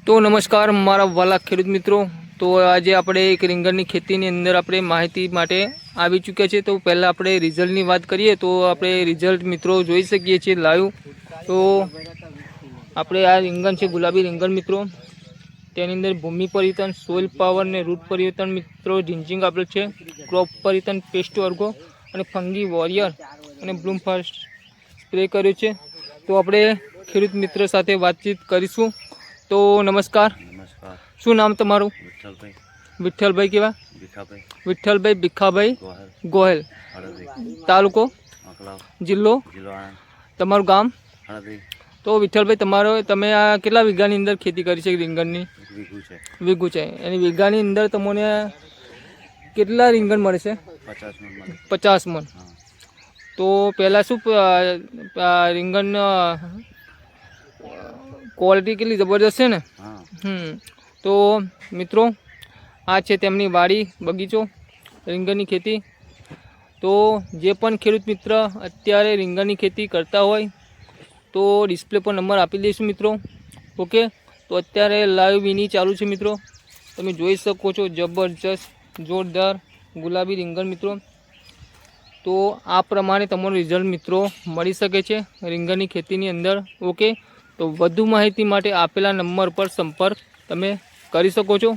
તો નમસ્કાર મારા વાલા ખેડૂત મિત્રો। તો આજે આપણે એક રીંગણની ખેતીની અંદર આપણે માહિતી માટે આવી ચૂક્યા છે। તો પહેલાં આપણે રિઝલ્ટની વાત કરીએ તો આપણે રિઝલ્ટ મિત્રો જોઈ શકીએ છીએ લાઈવ। તો આપણે આ રીંગણ છે ગુલાબી રીંગણ મિત્રો, તેની અંદર ભૂમિ પરિવર્તન, સોઇલ પાવર ને રૂટ પરિવર્તન મિત્રો ઝિંચિંગ આપેલ છે, ક્રોપ પરિવર્તન, પેસ્ટ વર્ગો અને ફંગી વોરિયર અને બ્લૂમ ફાસ્ટ સ્પ્રે કર્યું છે। તો આપણે ખેડૂત મિત્ર સાથે વાતચીત કરીશું। તો નમસ્કાર, નમસ્કાર। શું નામ તમારું? વિઠ્ઠલભાઈ વિઠ્ઠલભાઈ કેવા? ભીખાભાઈ વિઠ્ઠલભાઈ ભીખાભાઈ ગોહલ ગોહેલ, હળદરી તાલુકો અકલાવ જિલ્લો જિલ્લો આણંદ તમારું ગામ? હળદરી તો વિઠ્ઠલભાઈ તમે આ કેટલા વીઘાની અંદર ખેતી કરી છે રીંગણની? વીઘું છે વીઘું છે, એની વીઘાની અંદર તમને કેટલા રીંગણ મળે છે? 50 મણ મળે। 50 મણ। હા તો પહેલાં શું રીંગણ ક્વોલિટી કેટલી જબરદસ્ત છે ને? હા તો મિત્રો આ છે તેમની વાડી બગીચો રીંગણની ખેતી। તો જે પણ ખેડૂત મિત્ર અત્યારે રીંગણની ખેતી કરતા હોય તો ડિસ્પ્લે પર નંબર આપી દઈશું મિત્રો। ઓકે, તો અત્યારે લાઈવ વિની ચાલુ છે મિત્રો, તમે જોઈ શકો છો જબરજસ્ત જોરદાર ગુલાબી રીંગણ મિત્રો। તો આ પ્રમાણે તમારું રિઝલ્ટ મિત્રો મળી શકે છે રીંગણની ખેતીની અંદર। ઓકે, તો વધુ માહિતી માટે આપેલા નંબર પર સંપર્ક તમે કરી શકો છો।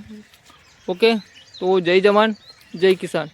ઓકે, તો જય જવાન જય કિસાન।